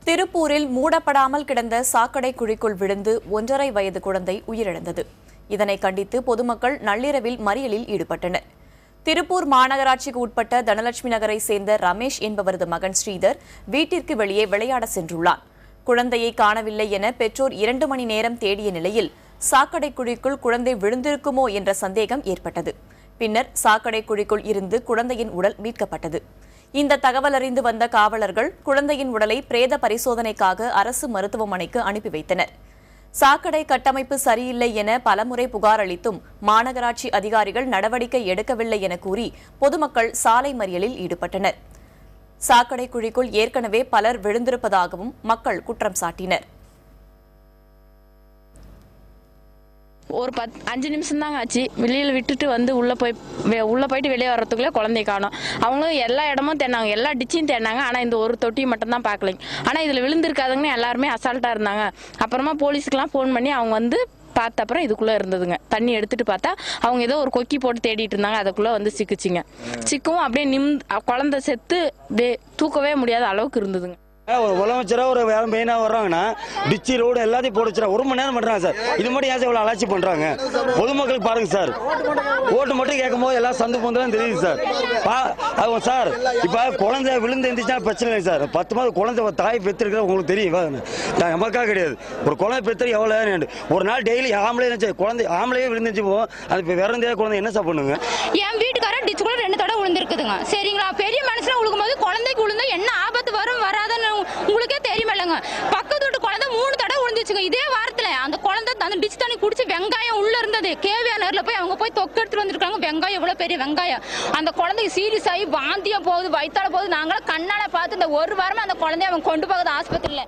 திருப்பூரில் மூடப்படாமல் கிடந்த சாக்கடை குழிக்குள் விழுந்து 1.5 வயது குழந்தை உயிரிழந்தது. இதனை கண்டித்து பொதுமக்கள் நள்ளிரவில் மறியலில் ஈடுபட்டனர். திருப்பூர் மாநகராட்சிக்கு உட்பட்ட தனலட்சுமி நகரை சேர்ந்த ரமேஷ் என்பவரது மகன் ஸ்ரீதர் வீட்டிற்கு வெளியே விளையாட சென்றுள்ளார். குழந்தையை காணவில்லை என பெற்றோர் 2 மணி நேரம் தேடிய நிலையில் சாக்கடை குழிக்குள் குழந்தை விழுந்திருக்குமோ என்ற சந்தேகம் ஏற்பட்டது. பின்னர் சாக்கடை குழிக்குள் இருந்து குழந்தையின் உடல் மீட்கப்பட்டது. இந்த தகவல் அறிந்து வந்த காவலர்கள் குழந்தையின் உடலை பிரேத பரிசோதனைக்காக அரசு மருத்துவமனைக்கு அனுப்பி வைத்தனர். சாக்கடை கட்டமைப்பு சரியில்லை என பலமுறை புகார் அளித்தும் மாநகராட்சி அதிகாரிகள் நடவடிக்கை எடுக்கவில்லை என கூறி பொதுமக்கள் சாலை மறியலில் ஈடுபட்டனர். சாக்கடை குழிக்குள் ஏற்கனவே பலர் விழுந்திருப்பதாகவும் மக்கள் குற்றம் சாட்டினர். ஒரு 5 நிமிஷம் தாங்க ஆச்சு. வெளியில் விட்டுட்டு வந்து உள்ள போயிட்டு வெளியே வர்றதுக்குள்ளே குழந்தைய காணோம். அவங்களும் எல்லா இடமும் தேடினாங்க, எல்லா டிச்சையும் தேடினாங்க. ஆனால் இந்த ஒரு தொட்டியை மட்டும் தான் பார்க்கலைங்க. ஆனால் இதில் விழுந்திருக்காதுங்கன்னு எல்லாருமே அசால்ட்டாக இருந்தாங்க. அப்புறமா போலீஸுக்கெல்லாம் ஃபோன் பண்ணி அவங்க வந்து பார்த்த அப்புறம் இதுக்குள்ளே இருந்ததுங்க. தண்ணி எடுத்துட்டு பார்த்தா அவங்க ஏதோ ஒரு கொக்கி போட்டு தேடிட்டு இருந்தாங்க. அதுக்குள்ளே வந்து சிக்குச்சிங்க. சிக்கவும் அப்படியே குழந்தை செத்து அப்படியே தூக்கவே முடியாத அளவுக்கு இருந்ததுங்க. ஒரு முதலமைச்சராக ஒரு வேலை மெயினாக வர்றாங்கன்னா டிச்சி ரோடு எல்லாத்தையும் போட்டு வச்சுறா 1 மணி நேரம் பண்ணுறாங்க சார். இது மட்டும் ஏன் இவ்வளோ அலட்சி பண்ணுறாங்க? பொதுமக்களுக்கு பாருங்க சார், ஓட்டு மட்டும் கேட்கும் போது எல்லாம் சந்து பொந்து தெரியுது சார். அவங்க சார் இப்போ குழந்தை விழுந்து இருந்துச்சுன்னா பிரச்சனை இல்லை சார். 10 மாதம் குழந்தை தாய் பெற்றிருக்கிற உங்களுக்கு தெரியும். நமக்காக கிடையாது. ஒரு குழந்தை பெற்று எவ்வளோ ஒரு நாள் டெய்லி ஆம்பளை குழந்தை ஆம்பளையே விழுந்துச்சு போவோம். அது இப்போ வேற எந்த குழந்தை என்ன சார் பண்ணுங்க? என் வீட்டுக்காரர் டிச்சுக்குள்ள 2 தடவை விழுந்திருக்குதுங்க. சரிங்களா, பெரிய மனுஷனா விழுகும் போது குழந்தைக்கு விழுந்தா என்ன ஆபத்து வரும் வராதுன்னு உங்களுக்கே தெரியுமில்லங்க. பக்கத்து வீட்டு குழந்தை 3 தடவை விழுந்துச்சுங்க இதே வாரத்துல. அந்த குழந்தை அந்த டிச் தண்ணி குடிச்சு வெங்காயம் உள்ள இருந்தது. கேவியானர்ல போய் அவங்க போய் தொக்கு எடுத்துட்டு வந்திருக்காங்க. வெங்காயம் எவ்வளவு பெரிய வெங்காயம். அந்த குழந்தைக்கு சீரியஸ் ஆகி வாந்தியா போகுது, வயித்தால போகுது. நாங்களும் கண்ணால பார்த்து இந்த 1 வாரமா அந்த குழந்தைய அவங்க கொண்டு போகுது ஆஸ்பத்திரியில.